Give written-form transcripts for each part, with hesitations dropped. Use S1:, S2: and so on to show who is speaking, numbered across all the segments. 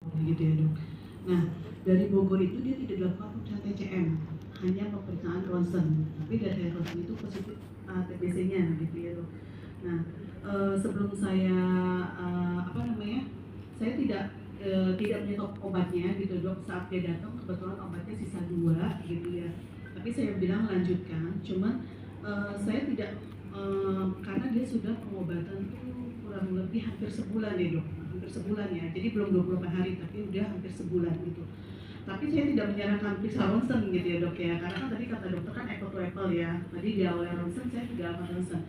S1: gitu ya dok. Nah dari Bogor itu dia tidak dilakukan pemeriksaan TCM, hanya pemeriksaan ronsen. Tapi dari ronsen itu positif TBC-nya gitu ya dok. Nah sebelum saya saya tidak menyetop obatnya gitu dok. Saat dia datang kebetulan obatnya sisa 2 gitu ya. Tapi saya bilang lanjutkan, cuman saya tidak karena dia sudah pengobatan itu kurang lebih hampir sebulan ya dok, hampir sebulan ya. Jadi belum 28 hari tapi udah hampir sebulan gitu. Tapi saya tidak menyarankan periksa ronsen gitu ya dok ya, karena kan tadi kata dokter kan apple to apple ya. Tadi di awal ronsen saya tidak akan ronsen.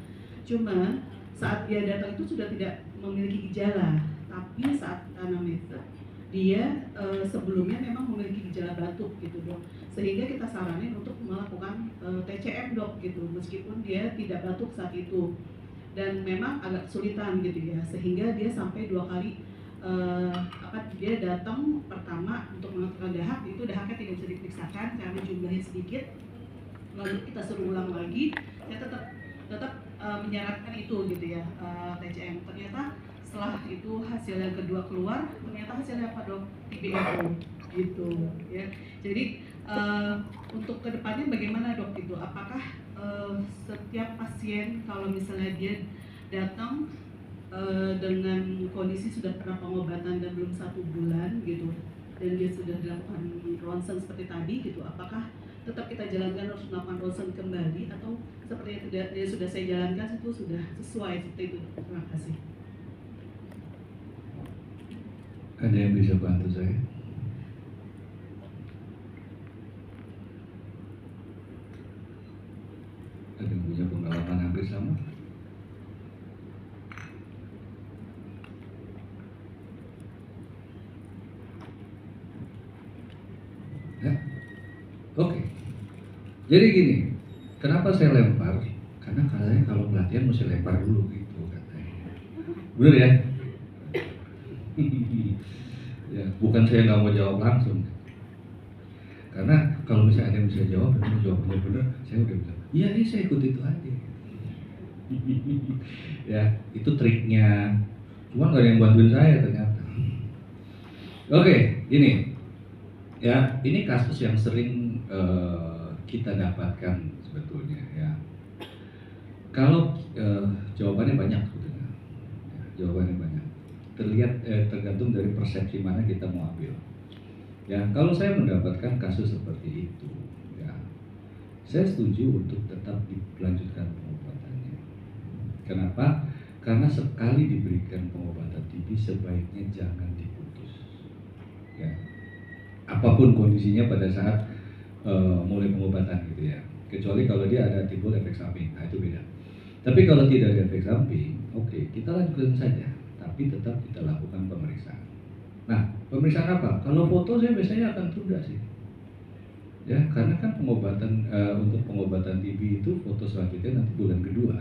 S1: Cuman saat dia datang itu sudah tidak memiliki gejala, tapi saat anamnesa dia sebelumnya memang memiliki gejala batuk gitu dok, sehingga kita saranin untuk melakukan TCM dok gitu, meskipun dia tidak batuk saat itu dan memang agak kesulitan gitu ya, sehingga dia sampai 2 kali dia datang pertama untuk menentukan dahak, itu dahaknya tidak bisa diperiksakan karena jumlahnya sedikit, lalu kita suruh ulang lagi, saya tetap menyarankan itu gitu ya, TCM. Ternyata setelah itu hasil yang kedua keluar, ternyata hasilnya apa dok? TBRO gitu ya. Jadi untuk kedepannya bagaimana dok gitu? Apakah setiap pasien kalau misalnya dia datang dengan kondisi sudah pernah pengobatan dan belum 1 bulan gitu, dan dia sudah dilakukan ronsen seperti tadi gitu, apakah tetap kita jalankan harus melakukan ronsen kembali atau seperti yang sudah saya jalankan itu sudah sesuai seperti itu? Terima kasih.
S2: Ada yang bisa bantu saya? Ada yang punya pengalaman hampir sama? Ya? Oke. Jadi gini, kenapa saya lempar? Karena katanya kalau pelatihan mesti lempar dulu gitu katanya. Bener ya? Ya, bukan saya nggak mau jawab langsung. Karena kalau misalnya ada yang bisa jawab dan jawabnya benar, saya udah bilang, iya saya ikut itu aja. Ya, itu triknya. Cuma nggak ada yang bantuin saya ternyata. Oke, gini. Ya, ini kasus yang sering kita dapatkan sebetulnya ya. Kalau jawabannya banyak sebetulnya. Ya, jawabannya banyak. Tergantung dari persepsi mana kita mau ambil. Ya, kalau saya mendapatkan kasus seperti itu, ya, saya setuju untuk tetap dilanjutkan pengobatannya. Kenapa? Karena sekali diberikan pengobatan TB sebaiknya jangan diputus. Ya, apapun kondisinya pada saat mulai pengobatan gitu ya. Kecuali kalau dia ada timbul efek samping, nah itu beda. Tapi kalau tidak ada efek samping, oke, kita lanjutkan saja. Tapi tetap kita lakukan pemeriksaan. Nah, pemeriksaan apa? Kalau foto saya biasanya akan tunda sih. Ya, karena kan pengobatan untuk pengobatan TB itu foto selanjutnya nanti bulan kedua.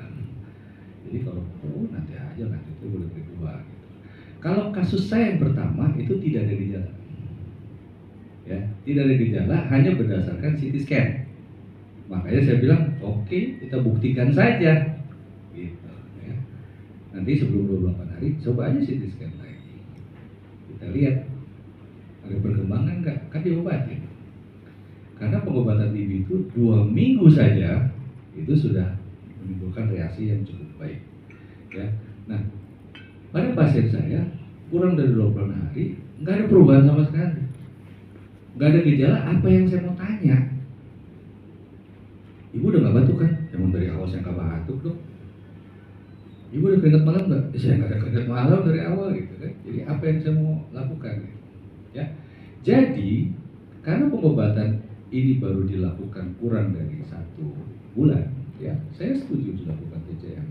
S2: Jadi kalau foto nanti aja nanti itu bulan kedua. Gitu. Kalau kasus saya yang pertama itu tidak ada gejala. Ya, tidak ada gejala, hanya berdasarkan CT scan. Makanya saya bilang, oke, kita buktikan saja. Gitu, ya. Nanti sebelum 28 hari, coba aja CT scan lagi. Kita lihat ada perkembangan nggak, kan diobatin. Karena pengobatan TB itu 2 minggu saja itu sudah menimbulkan reaksi yang cukup baik. Ya, nah pada pasien saya kurang dari 28 hari nggak ada perubahan sama sekali, nggak ada gejala. Apa yang saya mau tanya? Ibu udah nggak batuk kan? Emang dari awal saya nggak batuk dok. Ibu udah keringat malam nggak? Saya nggak ada keringat malam dari awal gitu kan. Jadi apa yang saya mau lakukan? Ya, jadi karena pengobatan ini baru dilakukan kurang dari 1 bulan, ya saya setuju dilakukan TCM.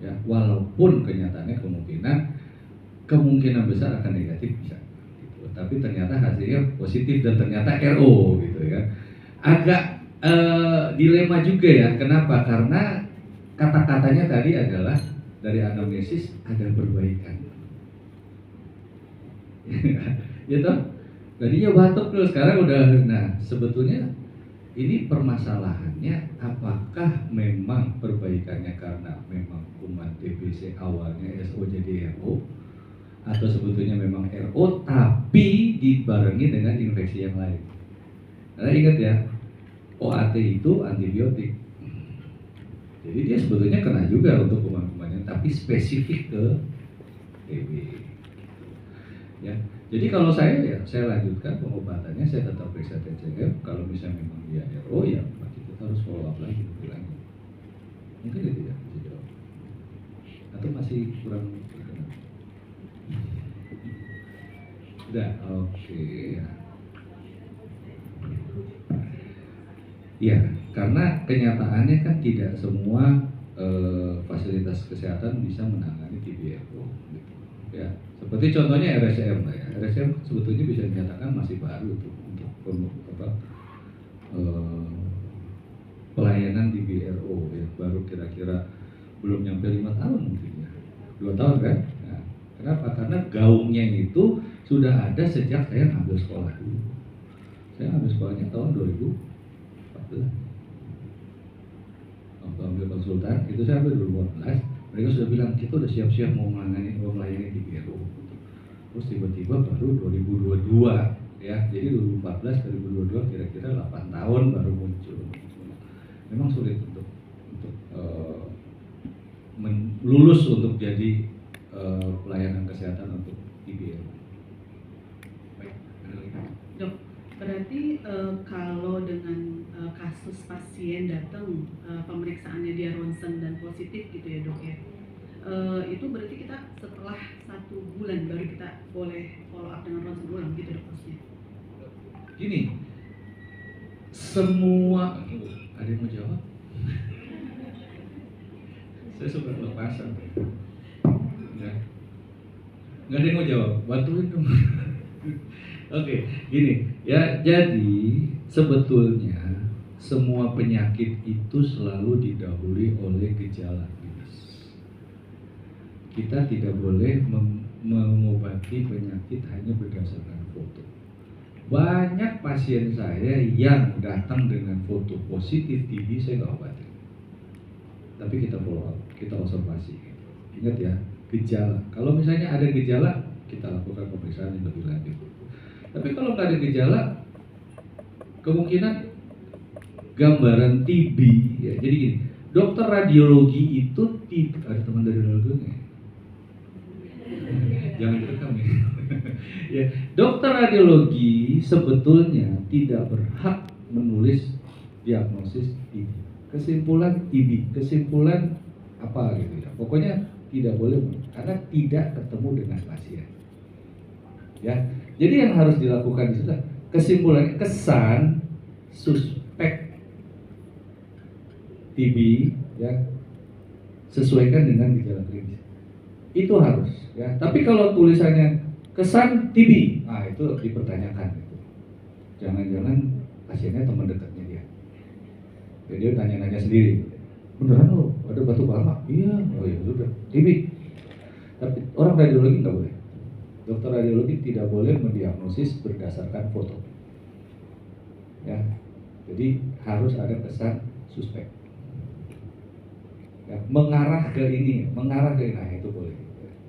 S2: Ya, walaupun kenyataannya kemungkinan besar akan negatif bisa, gitu. Tapi ternyata hasilnya positif dan ternyata RO gitu ya. Agak dilema juga ya. Kenapa? Karena kata-katanya tadi adalah dari anamnesis ada perbaikan. Ya toh? Tadinya batuk terus, sekarang udah. Nah, sebetulnya ini permasalahannya apakah memang perbaikannya karena memang kuman TBC awalnya SO jadi RO, atau sebetulnya memang RO tapi dibarengi dengan infeksi yang lain. Karena ingat ya, OAT itu antibiotik. Jadi dia sebetulnya kena juga untuk kuman-kumannya, tapi spesifik ke TB. Ya, jadi kalau saya ya saya lanjutkan pengobatannya, saya tetap periksa TCM. Kalau misalnya memang dia RO ya berarti kita harus follow up lagi lebih lanjut. Mungkin itu ya bisa jawab. Atau masih kurang berkenan? Udah, oke. Ya, karena kenyataannya kan tidak semua fasilitas kesehatan bisa menangani TB-RO. Gitu. Ya, seperti contohnya RSM lah ya. RSM sebetulnya bisa dinyatakan masih baru tuh untuk pelayanan TB-RO ya, baru kira-kira belum nyampe 5 tahun mungkin ya, 2 tahun kan? Nah, kenapa? Karena gaungnya itu sudah ada sejak saya ambil sekolah dulu. Saya ambil sekolahnya tahun 2014. Waktu ambil konsultan itu saya ambil 2014. Mereka sudah bilang kita udah siap-siap mau melayani TB-RO. Terus tiba-tiba baru 2022 ya. Jadi 2014 2022 kira-kira 8 tahun baru muncul. Memang sulit untuk lulus untuk jadi pelayanan kesehatan untuk TB-RO. Baik,
S1: Dok, berarti kalau dengan kasus pasien datang pemeriksaannya dia ronsen dan positif gitu ya dok ya, itu berarti kita setelah 1 bulan baru kita boleh follow up dengan ronsen ulang gitu dok maksudnya?
S2: Gini, semua ada yang mau jawab? Saya suka lepasan ya. Nggak ada yang mau jawab, bantuin dong. Oke, gini ya, jadi sebetulnya semua penyakit itu selalu didahului oleh gejala klinis. Kita tidak boleh mengobati penyakit hanya berdasarkan foto. Banyak pasien saya yang datang dengan foto positif TB, saya nggak obati. Tapi kita follow up, kita observasi. Ingat ya, gejala. Kalau misalnya ada gejala, kita lakukan pemeriksaan yang lebih lanjut. Tapi kalau nggak ada gejala, kemungkinan gambaran TB ya. Jadi gini, dokter radiologi itu ada teman dari radiologi nggak? Jangan direkam ya. Ya, dokter radiologi sebetulnya tidak berhak menulis diagnosis TB. Kesimpulan TB, kesimpulan apa gitu ya. Pokoknya tidak boleh karena tidak ketemu dengan pasien. Ya. Jadi yang harus dilakukan itu kesimpulannya kesan suspek TB ya, sesuaikan dengan gejala klinis. Itu harus ya. Tapi kalau tulisannya kesan TB, nah itu dipertanyakan gitu. Jangan-jangan pasiennya teman dekatnya dia. Jadi dia tanya-nanya sendiri. Beneran lo ada batu bama? Iya, oh ya sudah TB. Tapi orang radiologi nggak boleh. Dokter radiologi tidak boleh mendiagnosis berdasarkan foto. Ya, jadi harus ada kesan suspek. Ya, mengarah ke ini, nah itu boleh.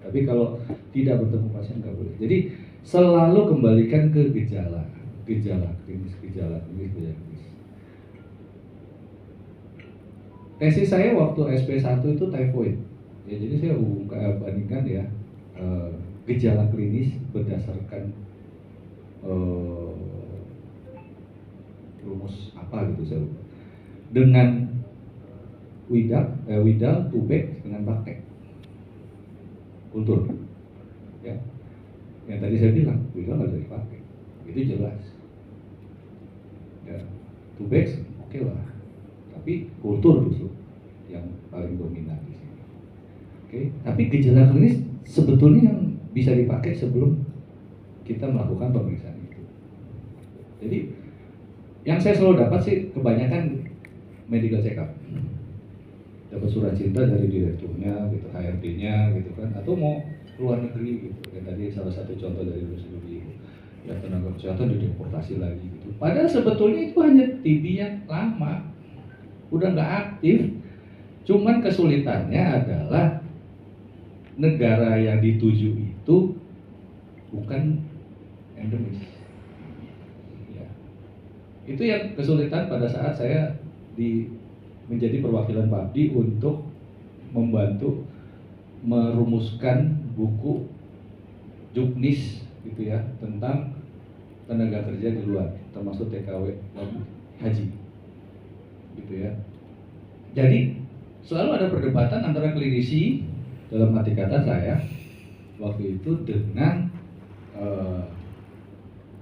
S2: Tapi kalau tidak bertemu pasien nggak boleh. Jadi selalu kembalikan ke gejala klinis. Tesis saya waktu SP1 itu typhoid. Ya, jadi saya bandingkan ya gejala klinis berdasarkan rumus apa gitu saya lupa. Dengan Widal, Tubek dengan Baktek kultur. Ya, yang tadi saya bilang Widal nggak bisa dipakai, itu jelas. Ya, Tubek oke lah. Tapi kultur justru yang paling dominan di sini. Oke, tapi gejala klinis sebetulnya yang bisa dipakai sebelum kita melakukan pemeriksaan itu. Jadi yang saya selalu dapat sih kebanyakan medical check up. Dapat surat cinta dari direkturnya, gitu, HRD-nya, gitu kan, atau mau keluar negeri gitu. Yang tadi salah satu contoh dari studi ya tenaga kesehatan dideportasi lagi gitu. Padahal sebetulnya itu hanya TB yang lama, udah nggak aktif. Cuman kesulitannya adalah negara yang dituju itu bukan endemis. Ya. Itu yang kesulitan pada saat saya menjadi perwakilan PABDI untuk membantu merumuskan buku juknis gitu ya tentang tenaga kerja di luar, termasuk TKW dan haji, gitu ya. Jadi selalu ada perdebatan antara klinisi dalam arti kata saya waktu itu dengan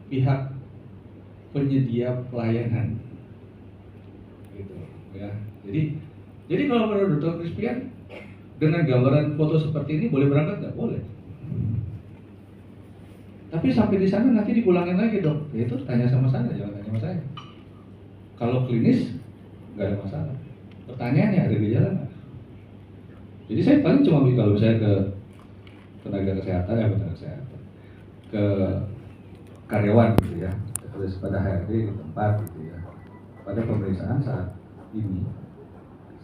S2: pihak penyedia pelayanan, gitu ya. Jadi kalau menurut Dr. Crispian dengan gambaran foto seperti ini boleh berangkat nggak? Boleh. Tapi sampai di sana nanti dipulangin lagi dok. Ya itu tanya sama saya, jangan tanya sama saya. Kalau klinis nggak ada masalah. Pertanyaannya ada gejala nggak? Jadi saya paling cuma kalau saya ke tenaga kesehatan ke karyawan gitu ya, terus pada HRD di tempat gitu ya. Pada pemeriksaan saat ini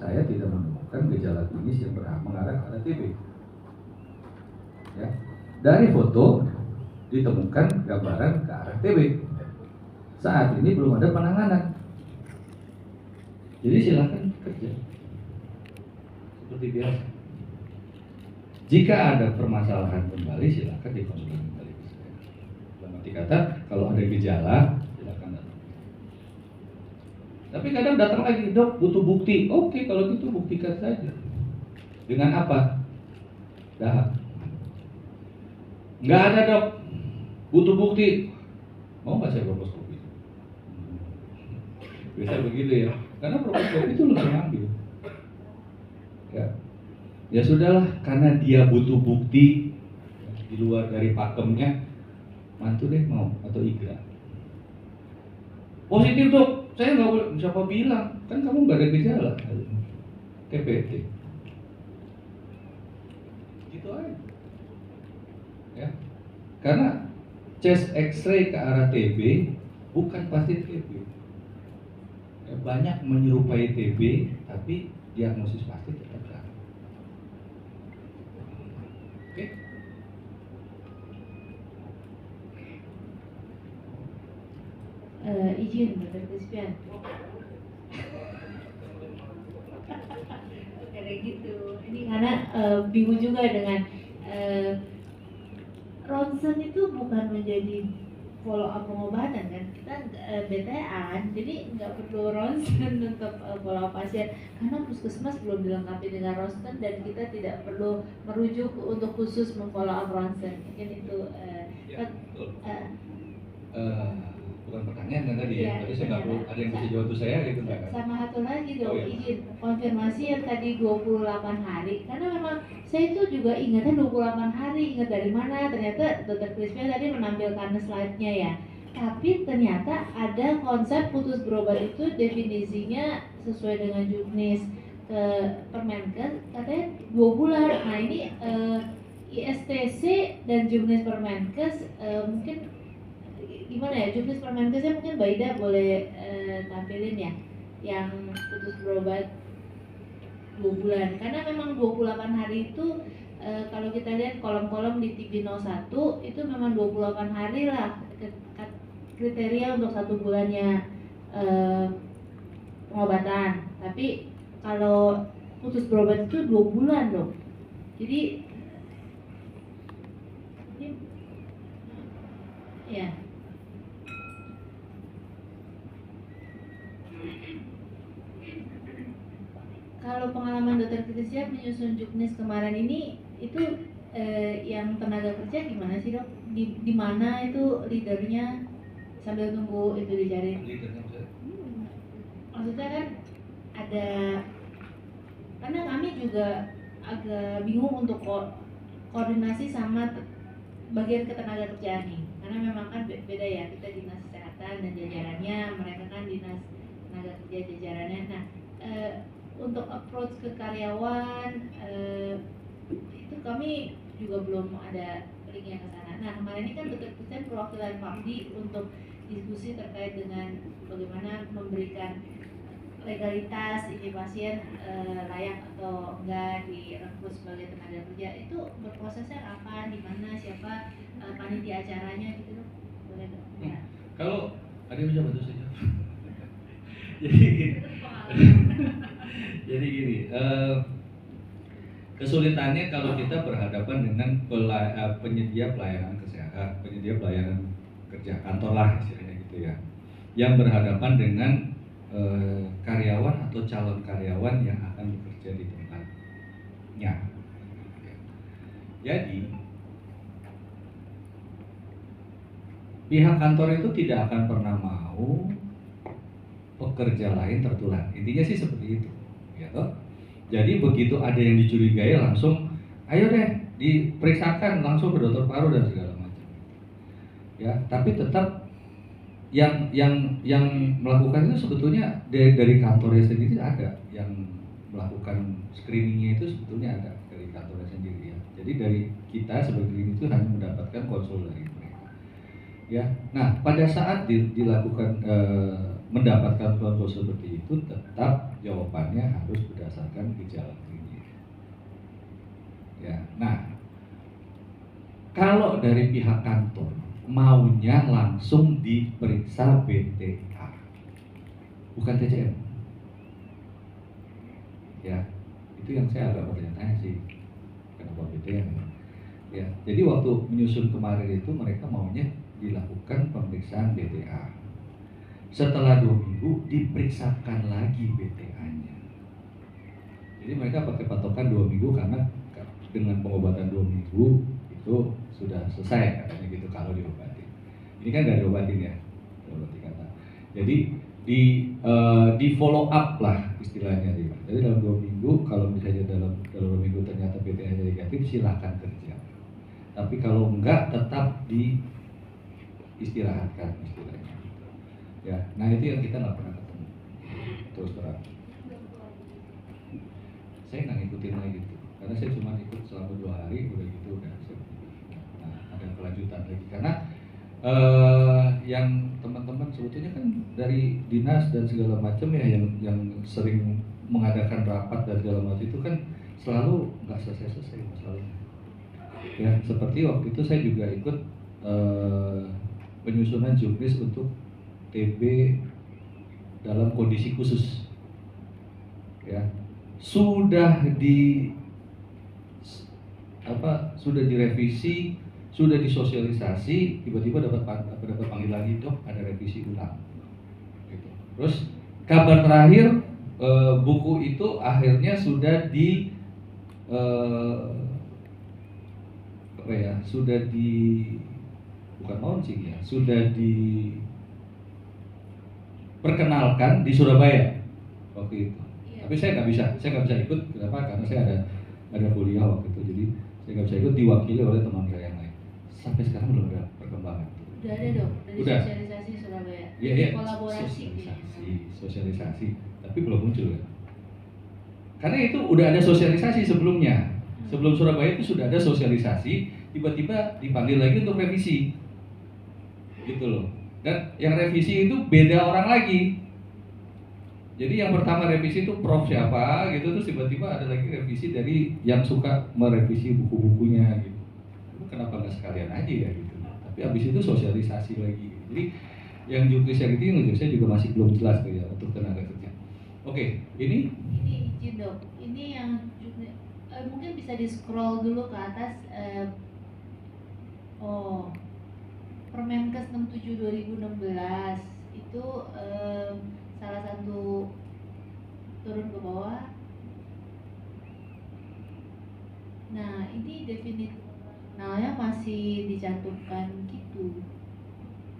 S2: saya tidak menemukan gejala klinis yang mengarah ke TB. Ya. Dari foto ditemukan gambaran ke arah TB. Saat ini belum ada penanganan. Jadi silakan kerja seperti biasa. Jika ada permasalahan kembali, silakan dikonsultasi kembali ke saya. Dalam arti kata, kalau ada gejala, silakan datang. Tapi kadang datang lagi, dok butuh bukti. Oke, kalau gitu buktikan saja. Dengan apa? Dahak. Nggak ada dok, butuh bukti. Mau nggak saya bronkoskopi? Bisa begitu ya. Karena bronkoskopi itu langsung ambil. Ya sudahlah, karena dia butuh bukti di luar dari pakemnya, mantu deh mau atau igra. Positif dok, saya nggak boleh. Siapa bilang? Kan kamu nggak ada gejala. TPT. Gitu aja. Ya. Karena chest X-ray ke arah TB bukan pasti TB. Ya, banyak menyerupai TB, tapi diagnosis pasti tetap salah. Oke?
S3: Izin Dr. Crispian. Kayak gitu. Ini karena bingung juga dengan ronsen itu bukan menjadi follow up pengobatan kan, kita BTA, jadi nggak perlu ronsen untuk follow up pasien karena puskesmas belum dilengkapi dengan ronsen dan kita tidak perlu merujuk untuk khusus memfollow up ronsen. Mungkin itu
S2: Ya, betul. Bukan pertanyaan kan tadi ya, tapi saya nggak perlu ada yang bisa jawab tuh saya gitu kan?
S3: Sama satu lagi dong,
S2: Oh, iya.
S3: izin konfirmasi yang tadi 28 hari, karena memang saya itu juga ingatnya 28 hari, ingat dari mana, ternyata Dr. Crispian tadi menampilkan slide-nya ya, tapi ternyata ada konsep putus berobat itu definisinya sesuai dengan juknis ke Permenkes katanya 2 bulan. Nah ini ISTC dan juknis Permenkes mungkin gimana ya, juknis Permenkesnya mungkin Mbak Ida boleh tampilin ya yang putus berobat 2 bulan, karena memang 28 hari itu kalau kita lihat kolom-kolom di TB 01 itu memang 28 hari lah kriteria untuk 1 bulannya pengobatan, tapi kalau putus berobat itu 2 bulan loh. Jadi ini ya kalau pengalaman Dr. Crispian menyusun juknis kemarin ini itu yang tenaga kerja gimana sih dok? Di mana itu leadernya sambil tunggu itu dicari?
S2: Leadernya
S3: Maksudnya kan ada, karena kami juga agak bingung untuk koordinasi sama bagian ketenaga kerjaan nih, karena memang kan beda ya, kita dinas kesehatan dan jajarannya, mereka kan dinas tenaga kerja jajarannya. Nah untuk approach ke karyawan itu kami juga belum ada linknya ke sana. Nah kemarin ini kan Dr. Crispian perwakilan PABDI untuk diskusi terkait dengan bagaimana memberikan legalitas ini pasien layak atau enggak direkrut sebagai tenaga kerja. Itu berprosesnya kapan, di mana, siapa panitia acaranya gitu dok, boleh dok? Ya.
S2: Kalau ada yang bisa bantu saya? Jadi gini, jadi gini, kesulitannya kalau kita berhadapan dengan penyedia pelayanan kesehatan, penyedia pelayanan kerja kantor lah istilahnya gitu ya, yang berhadapan dengan karyawan atau calon karyawan yang akan bekerja di tempatnya. Jadi pihak kantor itu tidak akan pernah mau pekerja lain tertular. Intinya sih seperti itu, ya toh. Jadi begitu ada yang dicurigai langsung, ayo deh diperiksakan langsung ke dokter paru dan segala macam. Ya, tapi tetap yang melakukan itu sebetulnya dari kantornya sendiri ada yang melakukan screeningnya itu sebetulnya ada dari kantornya sendiri ya. Jadi dari kita sebagai klinik itu hanya mendapatkan konsul dari mereka. Ya, nah pada saat dilakukan mendapatkan konsul seperti itu, tetap jawabannya harus berdasarkan gejala klinis. Ya, nah kalau dari pihak kantor maunya langsung diperiksa BTA, bukan TCM. Ya, itu yang saya agak bertanya sih, kenapa BTA? Ya, jadi waktu menyusun kemarin itu mereka maunya dilakukan pemeriksaan BTA. Setelah 2 minggu diperiksakan lagi BTA-nya. Jadi mereka pakai patokan 2 minggu karena dengan pengobatan 2 minggu itu sudah selesai katanya gitu kalau diobatin. Ini kan nggak diobatin ya, diobati kata. Jadi di follow up lah istilahnya dia. Jadi dalam 2 minggu kalau misalnya dalam 2 minggu ternyata BTA-nya negatif, silahkan kerja. Tapi kalau enggak tetap diistirahatkan istilahnya. Ya, nah itu yang kita nggak pernah ketemu terus terang. Saya nggak ngikutin lagi gitu, karena saya cuma ikut selama 2 hari, udah gitu udah. Nah, ada kelanjutan lagi karena yang teman-teman sebetulnya kan dari dinas dan segala macam ya yang sering mengadakan rapat dan segala macam itu kan selalu nggak selesai masalahnya. Ya, seperti waktu itu saya juga ikut penyusunan juknis untuk TB dalam kondisi khusus. Ya, sudah direvisi, sudah disosialisasi, tiba-tiba dapat panggilan itu ada revisi ulang. Gitu. Terus kabar terakhir buku itu akhirnya sudah bukan launching ya, sudah diperkenalkan di Surabaya waktu itu. Iya. Tapi saya nggak bisa ikut. Kenapa? Karena saya ada kuliah waktu itu, jadi saya nggak bisa ikut, diwakili oleh teman saya yang lain. Sampai sekarang belum ada perkembangan.
S3: Udah ada dong, dari sosialisasi Surabaya.
S2: Iya.
S3: Kolaborasi.
S2: Sosialisasi, tapi belum muncul ya. Karena itu udah ada sosialisasi sebelumnya. Sebelum Surabaya itu sudah ada sosialisasi, tiba-tiba dipanggil lagi untuk revisi. Gitu loh. Dan yang revisi itu beda orang lagi. Jadi yang pertama revisi itu prof siapa gitu, terus tiba-tiba ada lagi revisi dari yang suka merevisi buku-bukunya gitu. Kenapa nggak sekalian aja ya gitu. Tapi habis itu sosialisasi lagi. Jadi yang juknis yang itu menurut saya juga masih belum jelas tuh ya untuk tenaga kerja. Oke, ini
S3: izin dok. Ini yang mungkin bisa di scroll dulu ke atas. Permenkes 67 2016 itu salah satu, turun ke bawah. Nah ini definisionalnya masih dicantumkan gitu,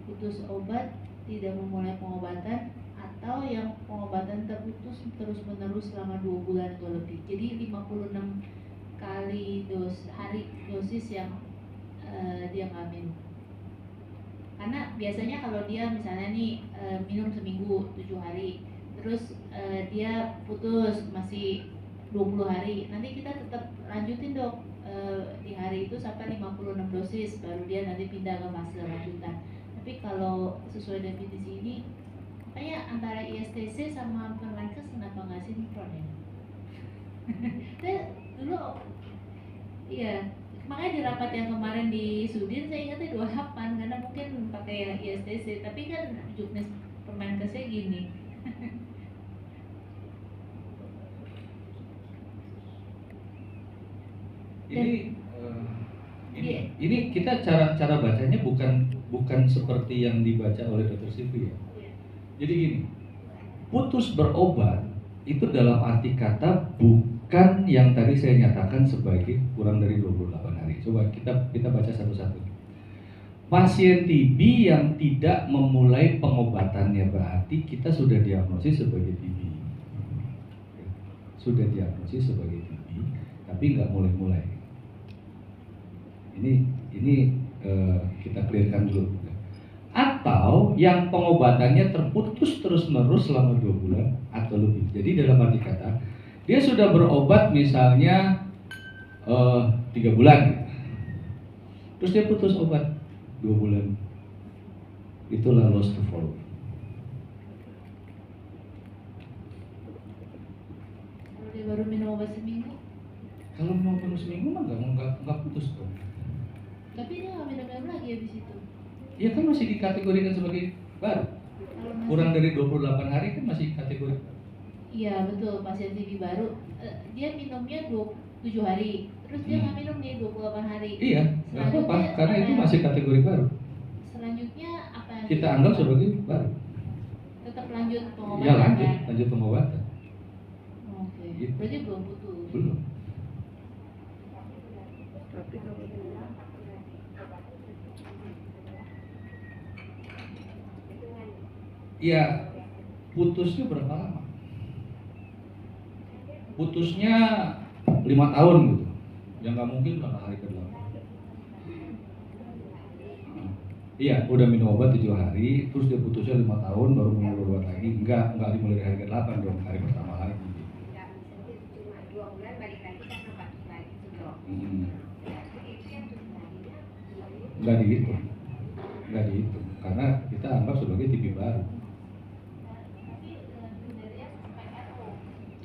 S3: putus obat, tidak memulai pengobatan, atau yang pengobatan terputus terus menerus selama 2 bulan atau lebih. Jadi 56 kali dosis yang dia nggak minum. Karena biasanya kalau dia misalnya nih minum seminggu 7 hari, terus dia putus masih 20 hari, nanti kita tetap lanjutin dok di hari itu sampai 56 dosis, baru dia nanti pindah ke fase lanjutan. Tapi kalau sesuai definisi ini, kayaknya antara ISTC sama Permenkes kenapa nggak sinkron ya? Dulu iya, makanya di rapat yang kemarin di Sudin saya ingatnya 28 karena mungkin pakai yang ISTC, tapi kan juknis Permenkesnya gini.
S2: Ini kita cara bacanya bukan seperti yang dibaca oleh Dr. Silvi ya. Jadi gini, putus berobat itu dalam arti kata bukan yang tadi saya nyatakan sebagai kurang dari 28 hari. Coba kita baca satu-satu. Pasien TB yang tidak memulai pengobatannya berarti kita sudah diagnosis sebagai TB. Sudah diagnosis sebagai TB, tapi nggak mulai-mulai. Ini kita clearkan dulu. Atau yang pengobatannya terputus terus-menerus selama 2 bulan atau lebih. Jadi dalam arti kata, dia sudah berobat misalnya 3 bulan, terus dia putus obat 2 bulan. Itulah loss to follow.
S3: Kalau dia baru minum obat seminggu?
S2: Kalau mau minum seminggu mah nggak putus dong.
S3: Tapi dia nggak minum lagi habis itu.
S2: Iya kan masih dikategorikan sebagai baru. Kurang dari 28 hari kan masih kategori.
S3: Iya betul, pasien TB baru dia minumnya 7 hari, terus dia nggak minum nih 28 hari.
S2: Iya, nggak apa-apa karena itu masih kategori baru.
S3: Selanjutnya apa yang
S2: kita anggap sebagai baru?
S3: Tetap lanjut pengobatan.
S2: Iya lanjut pengobatan.
S3: Oke.
S2: Gitu.
S3: Berarti belum putus.
S2: Belum. Iya, putusnya berapa lama? Putusnya 5 tahun gitu. Ya nggak mungkin berapa hari ke-8. Iya, udah minum obat 7 hari, terus dia putusnya 5 tahun baru mulai berobat lagi. Enggak dimulai dari hari ke-8 dong, hari pertama lagi.
S4: Enggak, misalnya cuma 2 bulan balik lagi kan obat lagi gitu.
S2: Enggak dihitung. Karena kita anggap sebagai TB baru.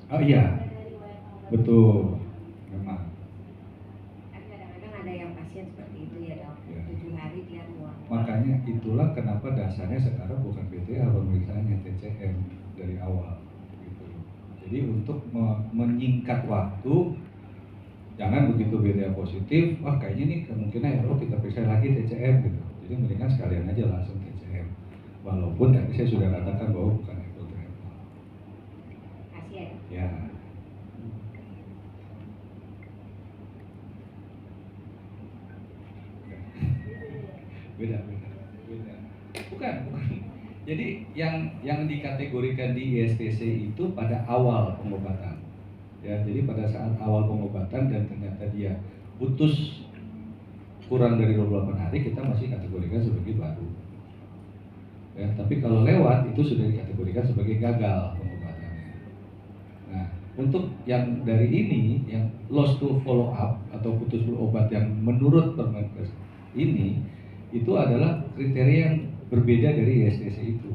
S2: Oh iya, betul, memang.
S4: Tapi kadang-kadang ada yang pasien seperti itu ya dok, 7 hari dia buang.
S2: Makanya itulah kenapa dasarnya sekarang bukan BTA pemeriksaannya TCM dari awal. Gitu. Jadi untuk menyingkat waktu, jangan begitu BTA positif, wah kayaknya nih kemungkinan kita periksa lagi TCM gitu. Jadi mendingan sekalian aja langsung TCM. Walaupun tadi saya sudah katakan bahwa bukan apple to apple. Ya. Beda. Bukan. Jadi yang dikategorikan di ISTC itu pada awal pengobatan. Ya, jadi pada saat awal pengobatan dan ternyata dia putus kurang dari 28 hari, kita masih kategorikan sebagai baru. Ya, tapi kalau lewat itu sudah dikategorikan sebagai gagal pengobatannya. Nah, untuk yang dari ini, yang loss to follow up atau putus berobat yang menurut Permenkes ini, itu adalah kriteria yang berbeda dari ISTC itu.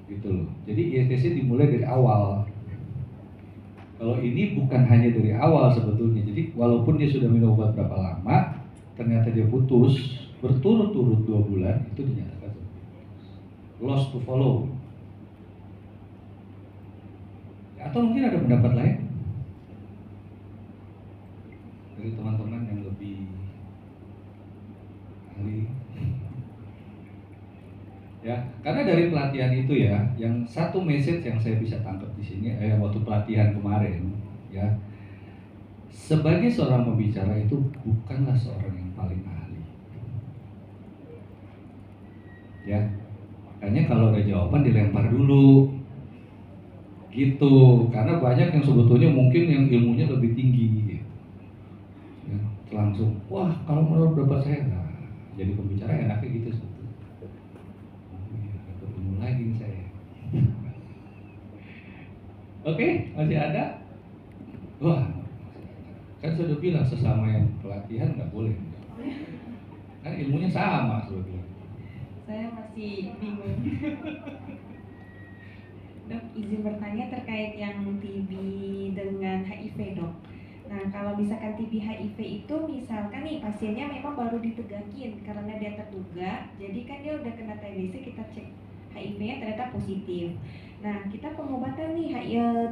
S2: Gitu loh. Jadi ISTC dimulai dari awal. Kalau ini bukan hanya dari awal sebetulnya. Jadi walaupun dia sudah minum obat berapa lama, ternyata dia putus berturut-turut 2 bulan, itu dinyatakan loss to follow. Atau mungkin ada pendapat lain dari teman-teman yang lebih ahli. Ya, karena dari pelatihan itu ya, yang satu message yang saya bisa tangkap di sini, waktu pelatihan kemarin, ya, sebagai seorang pembicara itu bukanlah seorang yang paling ahli. Ya, makanya kalau ada jawaban dilempar dulu, gitu. Karena banyak yang sebetulnya mungkin yang ilmunya lebih tinggi, gitu. Ya, langsung, wah kalau menurut pendapat saya, nah, jadi pembicara enaknya gitu sebetulnya. Lagi saya. Oke, masih ada? Wah, kan sudah bilang sesama yang pelatihan nggak boleh. Kan ilmunya sama sebetulnya.
S5: Saya masih bingung. Dok, izin bertanya terkait yang TB dengan HIV dok. Nah, kalau misalkan TB HIV itu misalkan nih pasiennya memang baru ditegakin karena dia terduga, jadi kan dia udah kena TBC, kita cek HIV-nya ternyata positif. Nah, kita pengobatan nih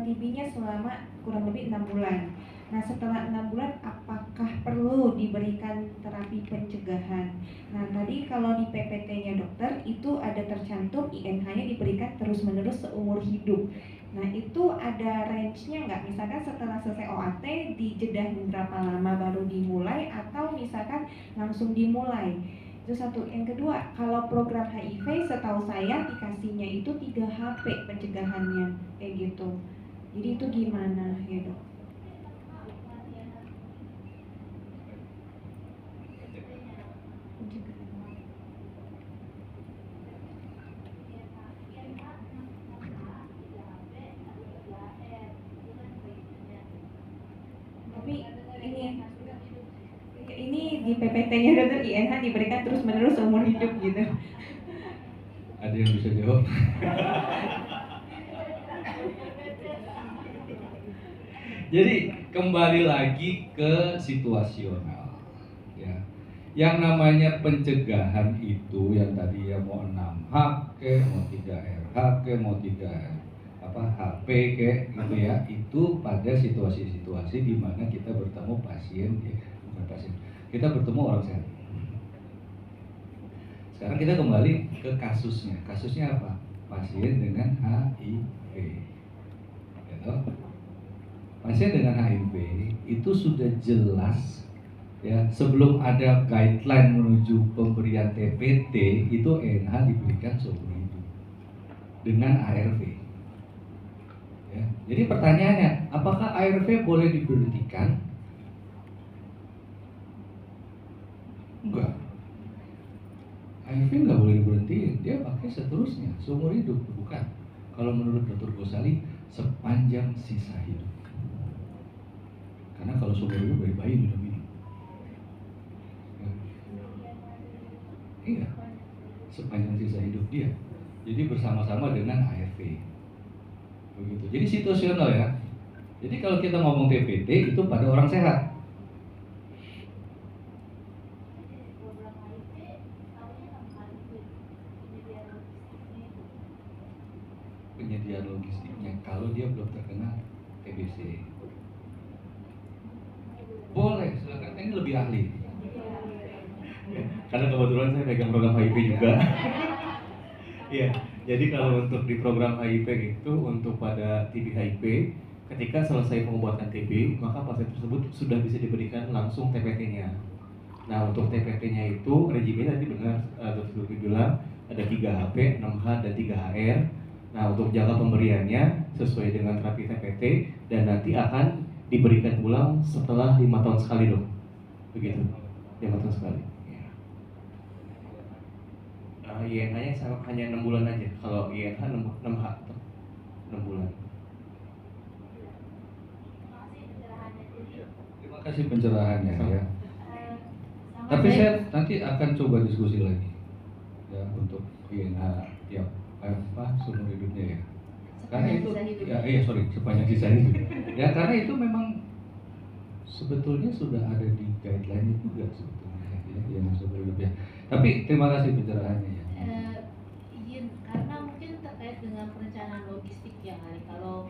S5: TB-nya selama kurang lebih 6 bulan. Nah, setelah 6 bulan apakah perlu diberikan terapi pencegahan? Nah, tadi kalau di PPT-nya dokter itu ada tercantum INH-nya diberikan terus-menerus seumur hidup. Nah, itu ada range-nya nggak? Misalkan setelah selesai OAT dijedah berapa lama baru dimulai atau misalkan langsung dimulai? Itu satu. Yang kedua, kalau program HIV setahu saya dikasihnya itu 3 HP pencegahannya kayak gitu. Jadi itu gimana ya, Dok? Tapi ini di PPT-nya dokter INH diberikan terus menerus seumur hidup gitu.
S2: Ada yang bisa jawab? Jadi kembali lagi ke situasional, ya. Yang namanya pencegahan itu yang tadi ya mau 6H ke, mau 3RH ke, mau 3 HP ke gitu ya, itu pada situasi-situasi di mana kita bertemu pasien, ya, bukan pasien, kita bertemu orang sehat. Sekarang kita kembali ke kasusnya. Kasusnya apa? Pasien dengan HIV. Gitu. Pasien dengan HIV itu sudah jelas ya, sebelum ada guideline menuju pemberian TPT itu ENH diberikan seumur hidup dengan ARV. Ya. Jadi pertanyaannya, apakah ARV boleh diberhentikan? Enggak. ARV nggak boleh diberhentiin, dia pakai seterusnya seumur hidup, bukan? Kalau menurut Dr. Gosali sepanjang sisa hidup. Karena kalau seumur hidup dari bayi udah minum. Ya. Iya, sepanjang sisa hidup dia. Jadi bersama-sama dengan ARV. Begitu. Jadi situasional ya. Jadi kalau kita ngomong TPT itu pada orang sehat. Penyediaan logistiknya kalau dia belum terkena TBC. Boleh, silakan. Ini lebih ahli.
S6: Karena kebetulan saya pegang program HIV juga. Iya, jadi kalau untuk di program HIV itu untuk pada TB HIV, ketika selesai pengobatan TB, maka pasien tersebut sudah bisa diberikan langsung TPT-nya. Nah, untuk TPT-nya itu regimennya tadi benar Dr. Zulfi bilang ada 3 HP, 6H dan 3HR. Nah, untuk jangka pemberiannya sesuai dengan terapi TPT dan nanti akan diberikan ulang setelah 5 tahun sekali, Dok. Begitu. 5 tahun sekali. INH-nya hanya 6 bulan aja. Kalau INH 6H 6 bulan.
S2: Terima kasih pencerahannya ya. Tapi saya nanti akan coba diskusi lagi ya untuk INH tiap seumur hidupnya ya. Karena itu sepanjang sisa hidup. Ya karena itu memang sebetulnya sudah ada di guideline juga sebetulnya ya, yang seumur hidup ya. Tapi terima kasih pencerahannya ya.
S3: Izin karena mungkin terkait dengan perencanaan logistik ya kali kalau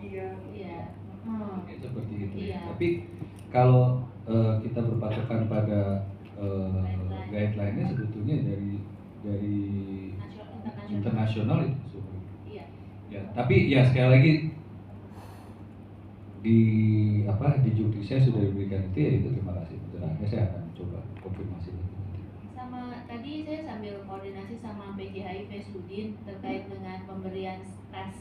S2: Seperti itu.
S3: Iya.
S2: Ya. Tapi kalau kita berpatokan pada guideline-nya sebetulnya dari internasional itu seumur hidup.
S3: Iya.
S2: Ya, tapi ya sekali lagi di judisi sudah diberikan itu ya itu terima kasih pencerahannya, saya akan coba konfirmasi lagi.
S3: Sama tadi saya sambil koordinasi sama PJHIV Sudin terkait dengan pemberian tes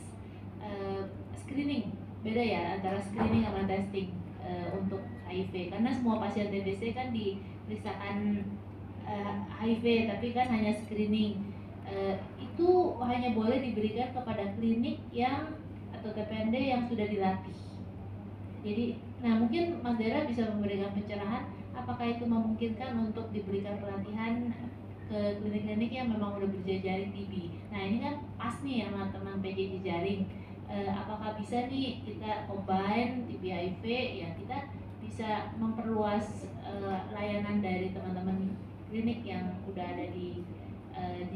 S3: screening. Beda ya antara screening sama testing untuk HIV karena semua pasien TBC kan diperiksakan HIV tapi kan hanya screening. Itu hanya boleh diberikan kepada klinik yang atau TPND yang sudah dilatih. Jadi, nah mungkin Mas Dera bisa memberikan pencerahan apakah itu memungkinkan untuk diberikan pelatihan ke klinik-klinik yang memang udah berjejaring TB. Nah ini kan pas nih sama teman PJ Jejaring. Apakah bisa nih kita combine TB HIV ya kita bisa memperluas layanan dari teman-teman klinik yang udah ada di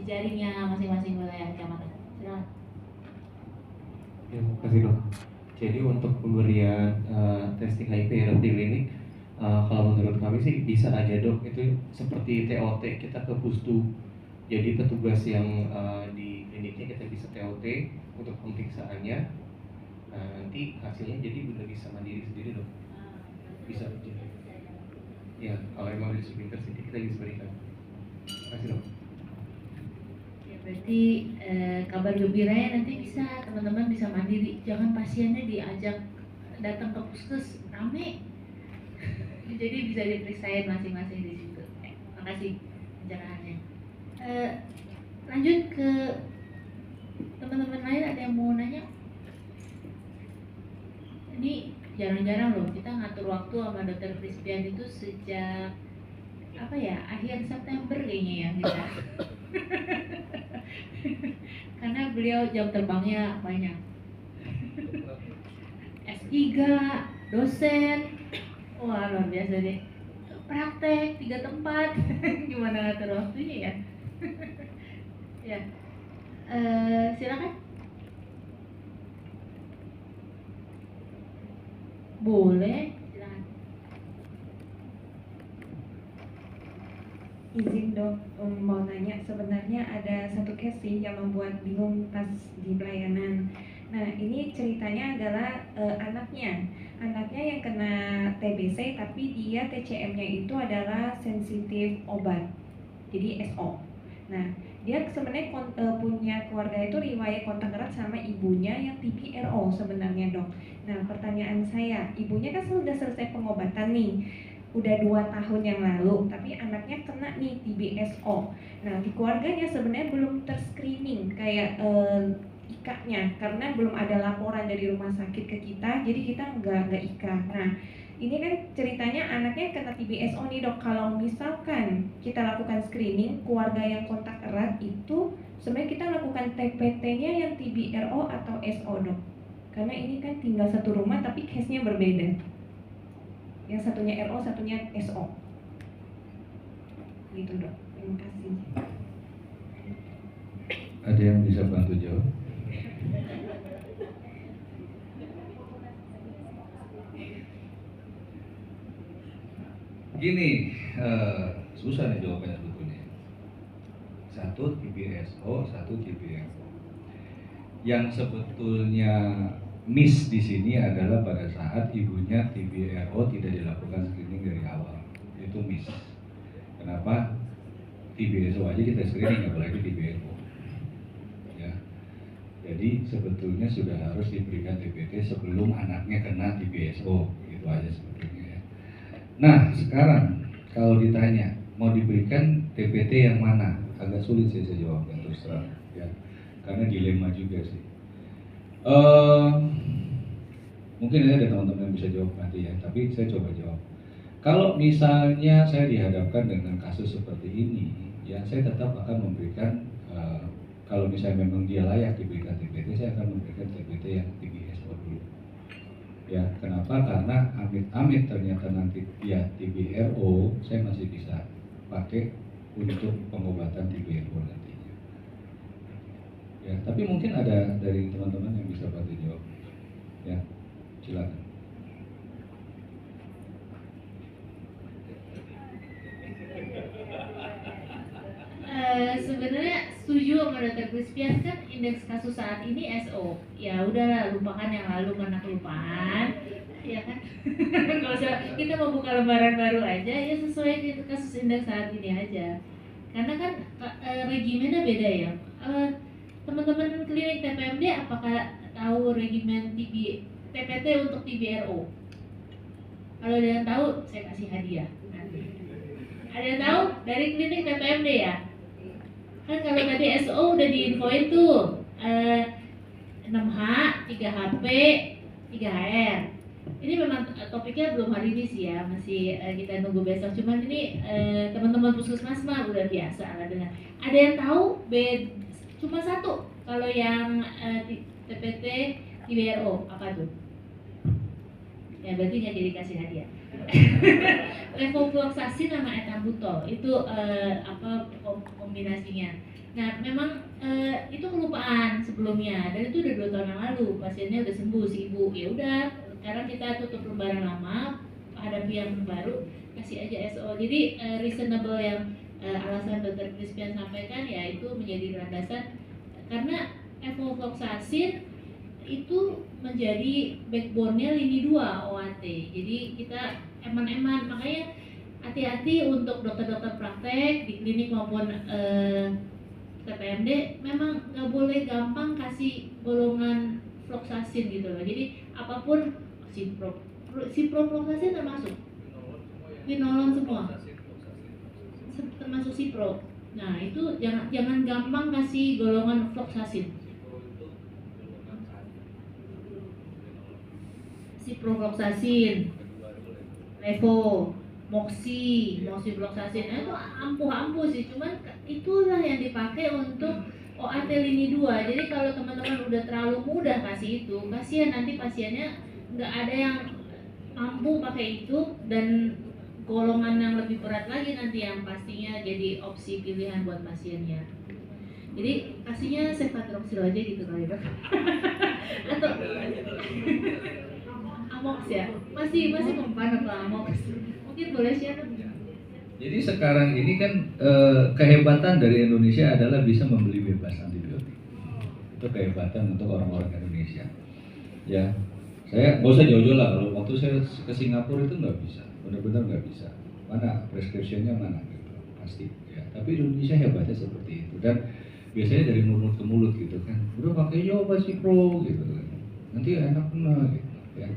S3: jaringnya masing-masing wilayah kecamatan. Silakan.
S6: Ya, terima kasih dok. Jadi untuk pemberian testing HIV ya dok di klinik, kalau menurut kami sih bisa aja dok, itu seperti TOT kita ke pustu. Jadi petugas yang di kliniknya kita bisa TOT untuk pemeriksaannya. Nah, nanti hasilnya jadi udah bisa mandiri sendiri dok. Bisa aja. Ya, kalau emang di sprinter sendiri kita bisa berikan. Terima kasih dok.
S3: Ya, berarti kabar gembiranya nanti bisa teman-teman bisa mandiri, jangan pasiennya diajak datang ke puskes rame. Jadi bisa diperiksain masing-masing di situ. Makasih pencerahannya. Lanjut ke teman-teman lain, ada yang mau nanya? Ini jarang-jarang loh kita ngatur waktu sama Dokter Prispian itu sejak apa ya, akhir September kayaknya ya kita. Karena beliau jam terbangnya banyak. S3, dosen, wah luar biasa deh. Praktek 3 tempat, gimana ngatur waktunya ya? Ya, silakan. Boleh, silakan.
S5: Izin dok, mau nanya, sebenarnya ada satu case sih yang membuat bingung pas di pelayanan. Nah ini ceritanya adalah anaknya yang kena TBC, tapi dia TCM-nya itu adalah sensitif obat, jadi SO. Nah dia sebenarnya punya keluarga itu riwayat kontak erat sama ibunya yang TBRO sebenarnya dok. Nah pertanyaan saya, ibunya kan sudah selesai pengobatan nih, udah 2 tahun yang lalu, tapi anaknya kena nih TBSO. Nah di keluarganya sebenarnya belum terscreening kayak IKA-nya, karena belum ada laporan dari rumah sakit ke kita, jadi kita nggak IKA. Nah ini kan ceritanya anaknya kena TBSO nih dok. Kalau misalkan kita lakukan screening keluarga yang kontak erat itu, sebenarnya kita lakukan TPT-nya yang TBRO atau SO dok, karena ini kan tinggal satu rumah tapi case-nya berbeda. Yang satunya RO, satunya SO. Gitu dok. Terima kasih.
S2: Ada yang bisa bantu jawab? Gini, susah nih jawabannya sebetulnya. Satu TBSO, satu TBRO. Yang sebetulnya miss di sini adalah pada saat ibunya TBRO tidak dilakukan screening dari awal. Itu miss. Kenapa? TBSO aja kita screening, apalagi TBRO. Ya. Jadi sebetulnya sudah harus diberikan TPT sebelum anaknya kena TBSO. Gitu aja sebetulnya. Nah, sekarang kalau ditanya mau diberikan TPT yang mana, agak sulit sih saya jawabnya terus terang, ya, karena dilema juga sih. Mungkin ada teman-teman yang bisa jawab nanti ya, tapi saya coba jawab. Kalau misalnya saya dihadapkan dengan kasus seperti ini, ya saya tetap akan memberikan, kalau misalnya memang dia layak diberikan TPT, saya akan memberikan TPT yang TBSO dulu. Ya, kenapa? Karena amit-amit ternyata nanti dia TBRO, saya masih bisa pakai untuk pengobatan TBRO nantinya. Ya, tapi mungkin ada dari teman-teman yang bisa bantu jawab. Ya, silakan.
S3: Sebenarnya setuju sama Dr. Crispian, kan indeks kasus saat ini SO. Ya udahlah, lupakan yang lalu karena kelupaan, ya kan? Kalau kita mau buka lembaran baru aja, ya sesuai kasus indeks saat ini aja. Karena kan regimennya beda ya. Teman-teman klinik TPMD apakah tahu regimen TPT untuk TBRO? Kalau ada yang tahu, saya kasih hadiah. Ada yang tahu dari klinik TPMD ya? Kan kalau tadi SO udah diinfoin tuh 6H, 3HP, 3HR. Ini memang topiknya belum hari ini sih ya, masih kita nunggu besok. Cuman ini teman-teman puskesmas mah udah biasa lah dengan. Ada yang tahu cuma satu kalau yang TPT TBRO apa tuh? Ya berarti nggak jadi kasih hadiah. levofloxacin sama ethambutol itu kombinasinya. Nah memang itu kelupaan sebelumnya dan itu udah 2 tahun yang lalu pasiennya udah sembuh si ibu. Ya udah sekarang kita tutup lembaran lama, hadapi yang baru, kasih aja SO. Jadi reasonable yang alasan Dr. Crispian sampaikan ya itu menjadi landasan karena levofloxacin itu menjadi backbone-nya lini 2 OAT. Jadi kita eman-eman, makanya hati-hati untuk dokter-dokter praktek di klinik maupun TPMD memang nggak boleh gampang kasih golongan floxacin gitu loh. Jadi apapun ciprofloxacin termasuk quinolone semua termasuk cipro. Nah itu jangan gampang kasih golongan floxacin. Ciprofloxacin, levo, moxifloxacin, itu ampuh-ampuh sih, cuman itulah yang dipakai untuk OAT lini 2. Jadi kalau teman-teman udah terlalu mudah kasih itu, kasihan nanti pasiennya nggak ada yang mampu pakai itu dan golongan yang lebih berat lagi nanti yang pastinya jadi opsi pilihan buat pasiennya. Jadi kasihnya cefadroxil aja gitu kali Dok. Atau Amox ya, masih mempan atau Amox? Mungkin boleh share.
S2: Jadi sekarang ini kan kehebatan dari Indonesia adalah bisa membeli bebas antibiotik. Itu kehebatan untuk orang-orang Indonesia. Ya, saya nggak usah jauh-jauh lah. Kalau waktu saya ke Singapura itu nggak bisa, benar-benar nggak bisa. Mana prescriptionnya mana gitu, pasti. Ya. Tapi Indonesia hebatnya seperti itu dan biasanya dari mulut ke mulut gitu kan. Udah pakai coba Cipro gitu kan. Nanti enak kena gitu. Ya.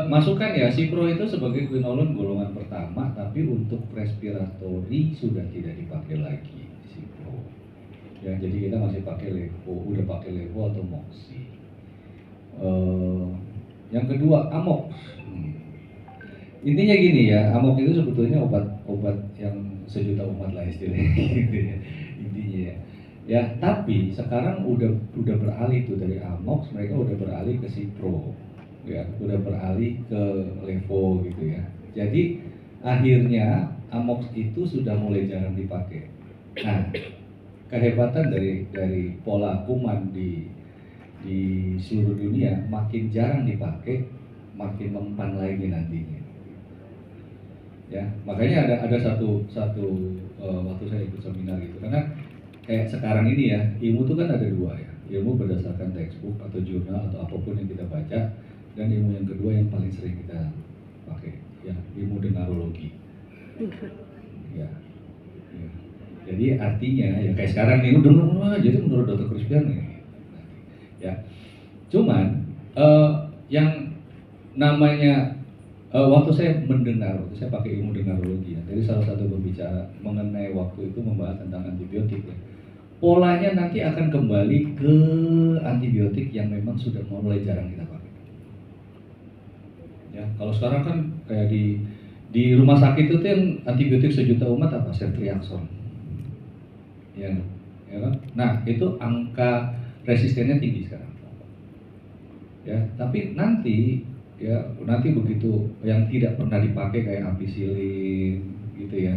S2: Masukkan ya, Cipro itu sebagai quinolone golongan pertama, tapi untuk respiratory sudah tidak dipakai lagi Cipro. Ya, jadi kita masih pakai levo, udah pakai levo atau moxi. Yang kedua Amox. Intinya gini ya, Amox itu sebetulnya obat yang sejuta umat lah istilahnya gitu ya. Intinya ya. Ya, tapi sekarang udah beralih tuh dari Amox, mereka udah beralih ke Cipro. Ya, udah beralih ke levo gitu ya. Jadi akhirnya Amox itu sudah mulai jarang dipakai. Nah, kehebatan dari pola kuman di seluruh dunia, makin jarang dipakai, makin mempan lagi nantinya. Ya, makanya ada satu waktu saya ikut seminar gitu, karena kayak sekarang ini ya, ilmu itu kan ada dua ya, ilmu berdasarkan textbook atau jurnal atau apapun yang kita baca. Dan ilmu yang kedua yang paling sering kita pakai, ya ilmu dengarologi. Ya. Jadi artinya ya kayak sekarang nih udah jadi menurut Dr. Crispian nih. Ya. Cuman yang namanya waktu saya pakai ilmu dengarologi ya. Dari salah satu berbicara mengenai waktu itu membahas tentang antibiotik ya. Polanya nanti akan kembali ke antibiotik yang memang sudah mulai jarang kita pakai. Ya, kalau sekarang kan kayak di rumah sakit itu yang antibiotik sejuta umat apa? Ceftriaxone. Ya kan? Nah, itu angka resistennya tinggi sekarang. Ya, tapi nanti begitu yang tidak pernah dipakai kayak ampicillin gitu ya,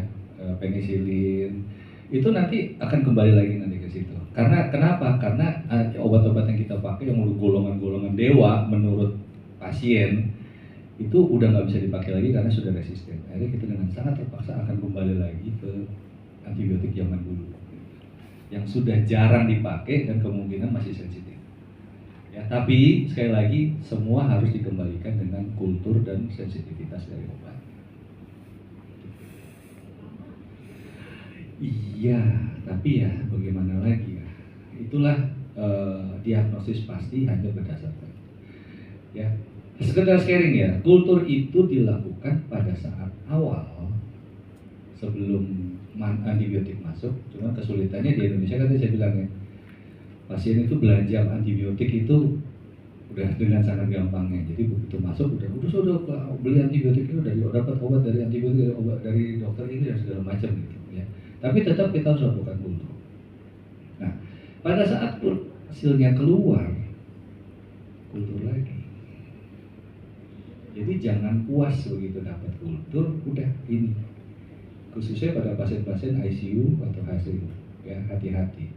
S2: penisilin, itu nanti akan kembali lagi nanti ke situ. Karena kenapa? Karena obat-obat yang kita pakai yang golongan-golongan dewa menurut pasien itu udah nggak bisa dipakai lagi karena sudah resisten. Akhirnya kita dengan sangat terpaksa akan kembali lagi ke antibiotik zaman dulu yang sudah jarang dipakai dan kemungkinan masih sensitif. Ya, tapi sekali lagi semua harus dikembalikan dengan kultur dan sensitivitas dari obat. Iya, tapi ya bagaimana lagi ya? Itulah diagnosis pasti hanya berdasarkan ya. Sekedar sharing ya, kultur itu dilakukan pada saat awal sebelum antibiotik masuk. Cuma kesulitannya di Indonesia kan saya bilang ya, pasien itu belanja antibiotik itu udah dengan sangat gampangnya. Jadi begitu masuk udah beli antibiotik itu dapat obat dari antibiotik, obat dari dokter ini dan segala macam gitu ya. Tapi tetap kita harus lakukan kultur. Nah, pada saat hasilnya keluar, kultur lagi. Jadi jangan puas begitu dapat kultur, udah ini. Khususnya pada pasien-pasien ICU atau HCU, ya hati-hati.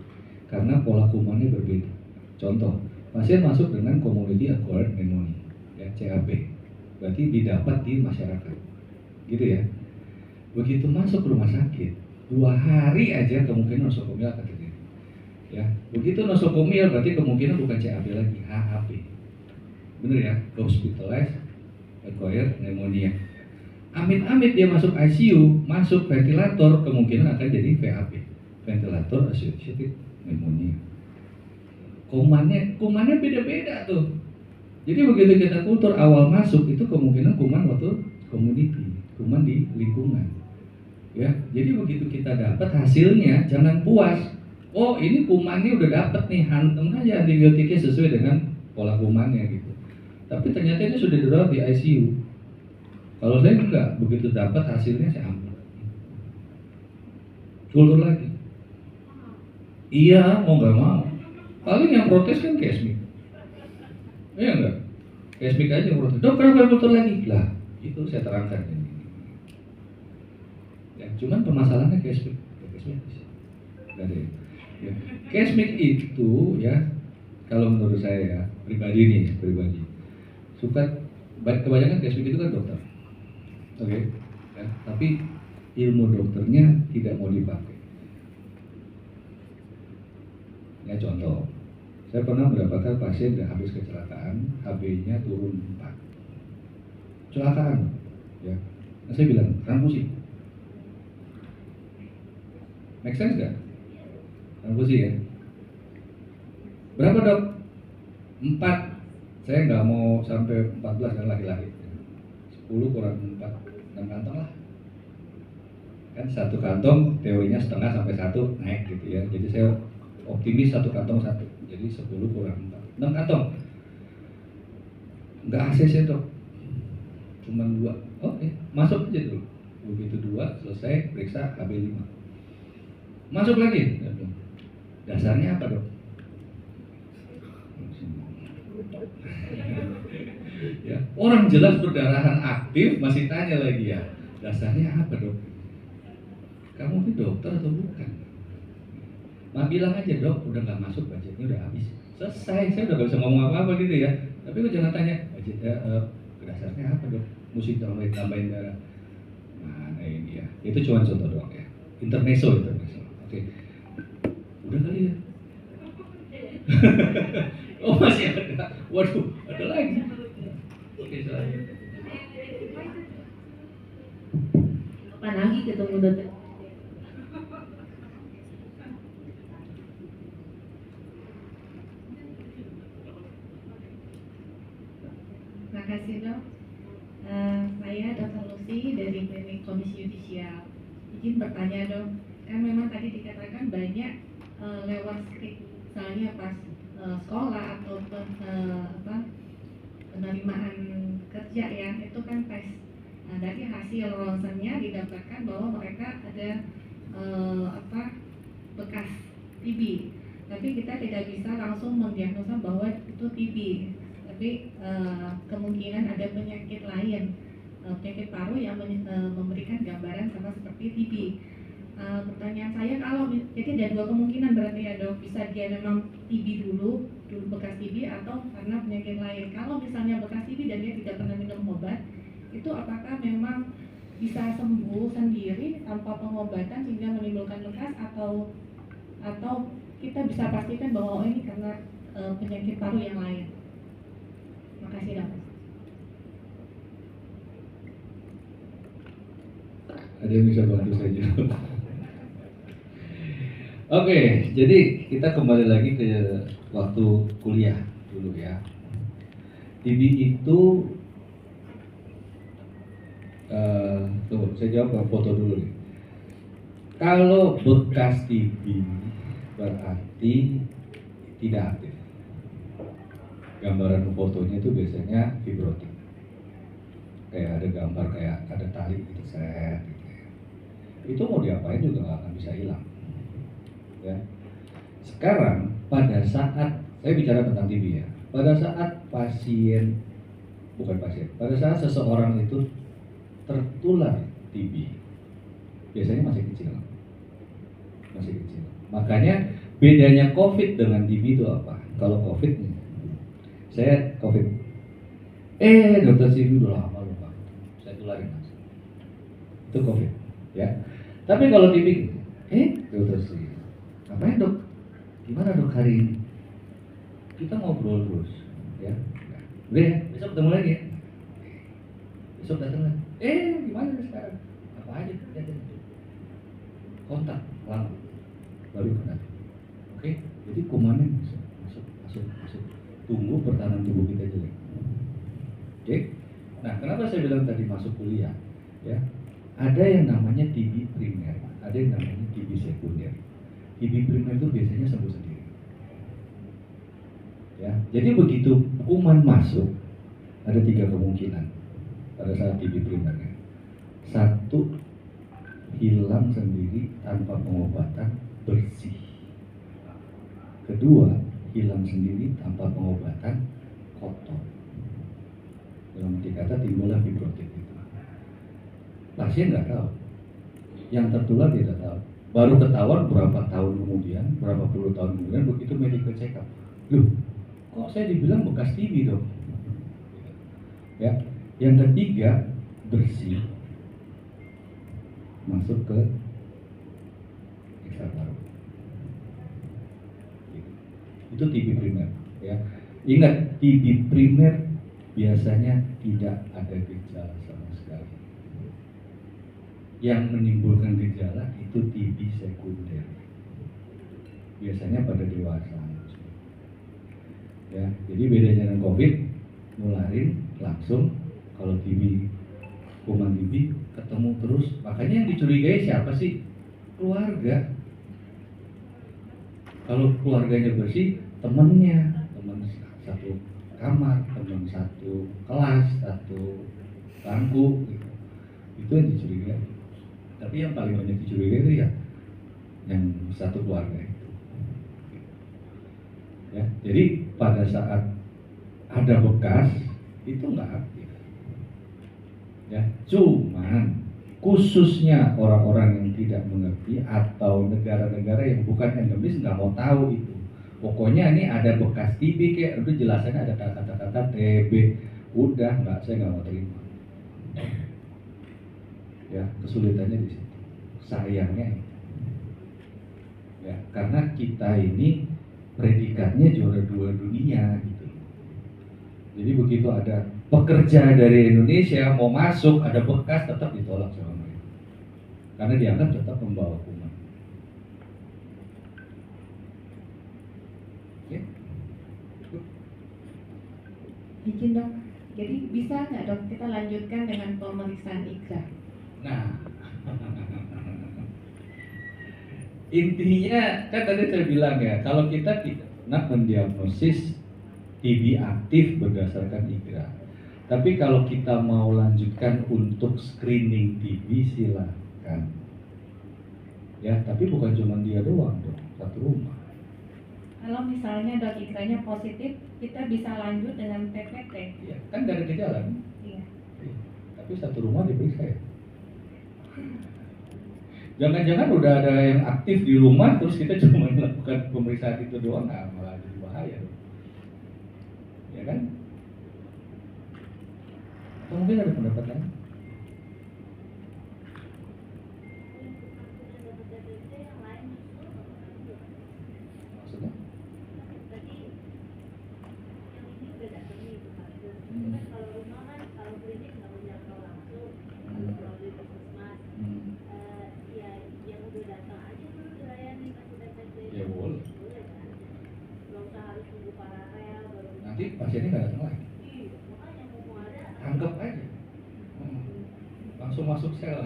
S2: Karena pola kumannya berbeda. Contoh, pasien masuk dengan community acquired pneumonia, ya CAP. Berarti didapat di masyarakat, gitu ya. Begitu masuk rumah sakit, 2 hari aja kemungkinan nosokomial akan terjadi. Ya, begitu nosokomial berarti kemungkinan bukan CAP lagi, HAP. Bener ya, hospitalized acquired pneumonia. Amit-amit dia masuk ICU, masuk ventilator, kemungkinan akan jadi VAP, ventilator associated pneumonia. Kumannya beda-beda tuh. Jadi begitu kita kultur awal masuk itu kemungkinan kuman waktu community, kuman di lingkungan. Ya, jadi begitu kita dapat hasilnya jangan puas. Oh, ini kumannya udah dapat nih, hantem aja antibiotiknya sesuai dengan pola kumannya gitu. Tapi ternyata ini sudah dirawat di ICU. Kalau saya enggak, begitu dapat hasilnya saya ambil. Kultur lagi. Iya, mau nggak mau. Paling yang protes kan Kesmik. Iya enggak? Kesmik aja yang protes. Dok, kenapa kultur lagi? Lah, itu saya terangkan ini. Ya, cuman permasalahannya Kesmik. Kesmik ya. Kesmik itu ya, kalau menurut saya ya, pribadi suka kebanyakan Kesmik itu kan dokter. Oke, ya, tapi ilmu dokternya tidak mau dipakai. Ya contoh, saya pernah mendapatkan pasien yang habis kecelakaan, HB-nya turun 4. Kecelakaan, ya. Nah, saya bilang, transfusi. Make sense nggak? Transfusi ya. Berapa dok? 4. Saya nggak mau sampai 14 kan laki-laki. 10 kurang 4, 6 kantong lah. Kan 1 kantong teorinya setengah sampai 1 naik gitu ya. Jadi saya optimis 1 kantong 1. Jadi 10 kurang 4, 6 kantong. Nggak ACC dok. Cuman 2. Oke, masuk aja dulu. Begitu 2 selesai periksa HB5. Masuk lagi. Dasarnya apa dok? Ya, orang jelas perdarahan aktif masih tanya lagi ya, dasarnya apa dok? Kamu ini dokter atau bukan? Nah bilang aja dok, udah nggak masuk budgetnya udah habis, selesai. Saya udah gak bisa ngomong apa-apa gitu ya. Tapi kok jangan tanya budgetnya, dasarnya apa dok? Mesti tambahin darah. Nah ini ya, itu cuma contoh doang ya. Intermezzo. Oke, udah kali ya. Oh masih ada. Waduh, ada lagi. Oke, saya.
S3: Kapan lagi ketemu dokter?
S7: Terima kasih dok. Saya Dr. Lucy dari Klinik Komisi Yudisial. Izin bertanya dok, kan memang tadi dikatakan banyak lewat skrip, misalnya pas sekolah atau penerimaan kerja ya, itu kan tes. Nah, dari hasil ronsennya didapatkan bahwa mereka ada bekas TB, tapi kita tidak bisa langsung mendiagnosa bahwa itu TB, tapi kemungkinan ada penyakit lain, penyakit paru yang memberikan gambaran sama seperti TB. Pertanyaan saya, kalau jadi ada 2 kemungkinan berarti ya dok, bisa dia memang TB dulu bekas TB atau karena penyakit lain. Kalau misalnya bekas TB dan dia tidak pernah minum obat, itu apakah memang bisa sembuh sendiri tanpa pengobatan sehingga menimbulkan bekas, atau kita bisa pastikan bahwa oh ini karena penyakit paru yang lain? Terima kasih dok.
S2: Ada yang bisa bantu saya jawab? Oke, jadi kita kembali lagi ke waktu kuliah dulu ya. TB itu, tuh saya jawab foto dulu nih. Kalau bekas TB berarti tidak aktif. Gambaran fotonya itu biasanya fibrotik. Kayak ada gambar kayak ada tali gitu, set gitu ya. Itu mau diapain juga nggak akan bisa hilang. Ya. Sekarang pada saat saya bicara tentang TB ya, pada saat pasien bukan pasien. Pada saat seseorang itu tertular TB, biasanya masih kecil. Makanya bedanya COVID dengan TB itu apa? Kalau COVID, saya COVID, dokter Sivi udah lama loh Pak, saya tularin Mas. Itu COVID, ya. Tapi kalau TB, dokter Sivi, ngapain dok? Gimana dok hari ini? Kita ngobrol terus, ya. Udah ya, besok ketemu lagi ya. Besok datang lagi. Gimana sekarang? Apa aja terjadi? Kontak langsung baru kena. Oke, jadi kumannya masuk. Tunggu pertahanan tubuh kita jelek. Oke. Nah, kenapa saya bilang tadi masuk kuliah? Ya, ada yang namanya TB primer, ada yang namanya TB sekunder. TB primer itu biasanya sembuh sendiri. Ya, jadi begitu kuman masuk, ada 3 kemungkinan pada saat TB primernya. 1, hilang sendiri tanpa pengobatan, bersih. Kedua, hilang sendiri tanpa pengobatan, kotor. Dalam arti kata timbullah fibrotik itu. Pasien nggak tahu, yang tertular tidak tahu. Baru ketahuan berapa tahun kemudian, berapa puluh tahun kemudian begitu medical check up. Loh, kok saya dibilang bekas TB dong? Ya, yang ketiga bersih, masuk ke ekstrak paru. Itu TB primer. Ya, ingat TB primer biasanya tidak ada gejala sama sekali. Yang menimbulkan gejala itu TB sekunder. Biasanya pada dewasa. Ya, jadi bedanya dengan COVID, nularin langsung. Kalau TB, kuman TB ketemu terus. Makanya yang dicurigai siapa sih? Keluarga. Kalau keluarganya bersih, teman satu kamar, teman satu kelas, satu bangku, gitu. Itu yang dicurigai. Tapi yang paling banyak dicurigai itu ya yang satu keluarga itu. Ya, jadi pada saat ada bekas itu nggak aktif. Ya, cuman khususnya orang-orang yang tidak mengerti atau negara-negara yang bukan endemis nggak mau tahu itu. Pokoknya ini ada bekas TB kayak udah jelasannya ada kata-kata TB, udah saya nggak mau terima. Ya, kesulitannya di situ. Sayangnya ya, karena kita ini predikatnya juara 2 dunia gitu. Jadi begitu ada pekerja dari Indonesia mau masuk ada bekas tetap ditolak sama mereka. Karena dianggap tetap membawa kuman. Oke.
S7: Izin dok, jadi bisa nggak dok kita lanjutkan dengan pemeriksaan IGRA?
S2: Nah, intinya kan tadi saya bilang ya, kalau kita tidak mendiagnosis TB aktif berdasarkan IGRA, tapi kalau kita mau lanjutkan untuk screening TB silakan. Ya, tapi bukan cuma dia doang dong, satu rumah.
S7: Kalau misalnya dok IGRA-nya positif, kita bisa lanjut dengan PPT.
S2: Ya, kan nggak ada gejala.
S7: Iya.
S2: Tapi satu rumah diperiksa ya. Jangan-jangan udah ada yang aktif di rumah terus kita cuma melakukan pemeriksaan itu doang, malah jadi bahaya. Ya kan? Atau mungkin ada pendapat lain? Maksudnya? Ya boleh. Nanti pasiennya nggak datang lagi. Anggap aja. Langsung masuk sel.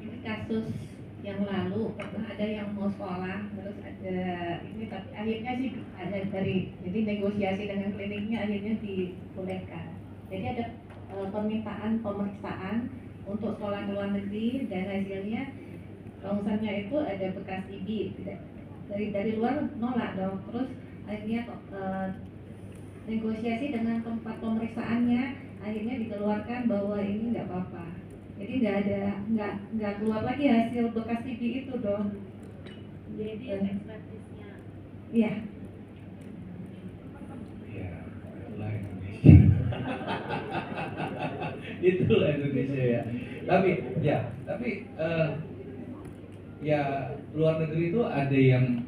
S7: Ini kasus yang lalu pernah ada yang mau sekolah terus ada ini, tapi akhirnya sih ada jadi negosiasi dengan kliniknya akhirnya dibolehkan. Jadi ada permintaan pemeriksaan untuk sekolah ke luar negeri dan hasilnya rongsannya itu ada bekas TB. Dari luar nolak dong. Terus akhirnya negosiasi dengan tempat pemeriksaannya, akhirnya dikeluarkan bahwa ini nggak apa-apa. Jadi nggak keluar lagi hasil bekas TB itu dong.
S3: Jadi ekspertisnya.
S7: Iya.
S2: Ya, itulah Indonesia. Itulah Indonesia ya. Tapi ya luar negeri itu ada yang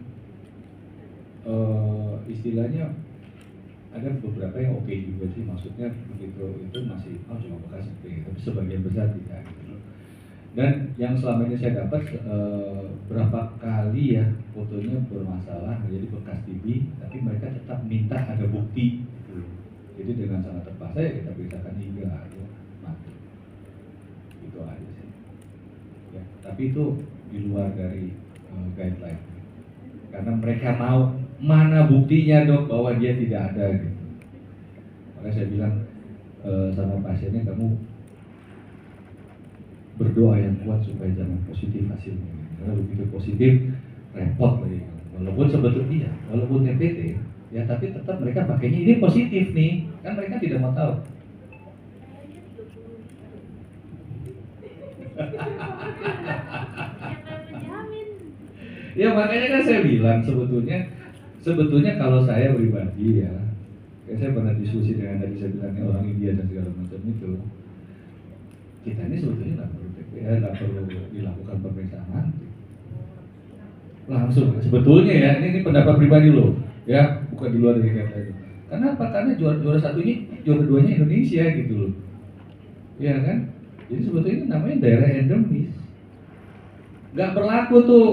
S2: istilahnya ada beberapa yang oke juga sih, maksudnya begitu itu masih cuma bekas tapi sebagian besar tidak gitu. Dan yang selama ini saya dapat berapa kali ya fotonya bermasalah jadi bekas TB, tapi mereka tetap minta ada bukti gitu. Jadi dengan sangat terpaksa ya kita beritakan hingga mati. Itu aja sih. Ya, tapi itu di luar dari guideline. Karena mereka mau mana buktinya dok bahwa dia tidak ada gitu. Makanya saya bilang sama pasiennya, kamu berdoa yang kuat supaya jangan positif hasilnya. Karena begitu positif repot lagi. Walaupun sebetulnya walaupun TPT ya, tapi tetap mereka pakainya ini positif nih, kan mereka tidak mau tahu. Ya makanya kan saya bilang sebetulnya kalau saya pribadi ya saya pernah diskusi dengan tadi saya bilangnya orang India dan segala macam itu, kita ini sebetulnya nggak perlu TPA, nggak perlu dilakukan pemeriksaan langsung. Sebetulnya ya ini pendapat pribadi loh ya, bukan di luar dari kata itu. Karena apa? Karena juara satunya, juara keduanya Indonesia gitu loh, ya kan? Jadi sebetulnya ini namanya daerah endemis, nggak berlaku tuh.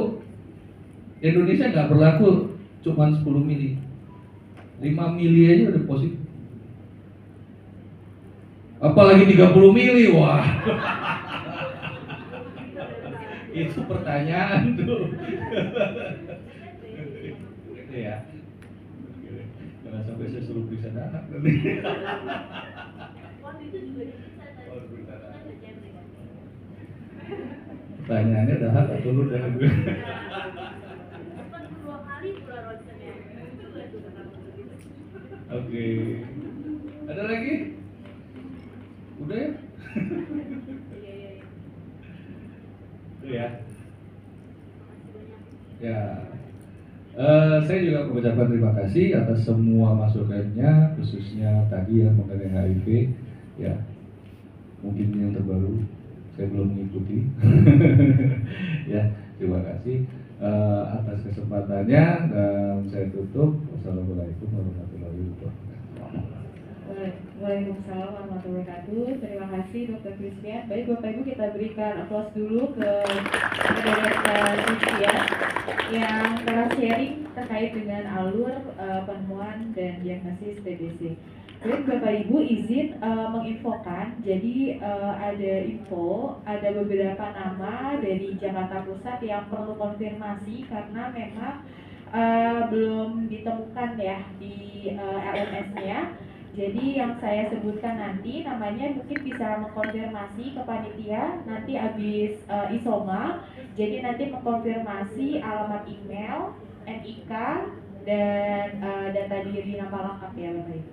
S2: Indonesia nggak berlaku cuma 10 mili, 5 mili aja udah positif. Apalagi 30 mili, wah. Itu pertanyaan tuh. Gitu ya. Jangan sampai saya suruh periksa anak nanti.
S3: Waktu itu juga diperiksa
S2: Pertanyaannya udah hak atau lu udah gue? Oke. Ada lagi? Udah ya? Itu ya. Ya. Saya juga mengucapkan terima kasih atas semua masukannya, khususnya tadi yang mengenai HIV. Ya. Mungkin yang terbaru saya belum mengikuti. Ya, terima kasih atas kesempatannya dan saya tutup. Wassalamualaikum warahmatullahi wabarakatuh.
S3: Waalaikumsalam warahmatullahi wabarakatuh. Terima kasih Dr. Christian. Baik Bapak Ibu, kita berikan aplaus dulu ke Dr. Christian yang telah sharing terkait dengan alur penemuan dan diagnosis TBC. Baik Bapak Ibu, izin menginfokan. Jadi ada info, ada beberapa nama dari Jakarta Pusat yang perlu konfirmasi karena memang belum ditemukan ya di LMS-nya. Jadi yang saya sebutkan nanti namanya mungkin bisa mengkonfirmasi ke panitia nanti habis isoma. Jadi nanti mengkonfirmasi alamat email, NIK dan data diri nama lengkap ya Bapak Ibu.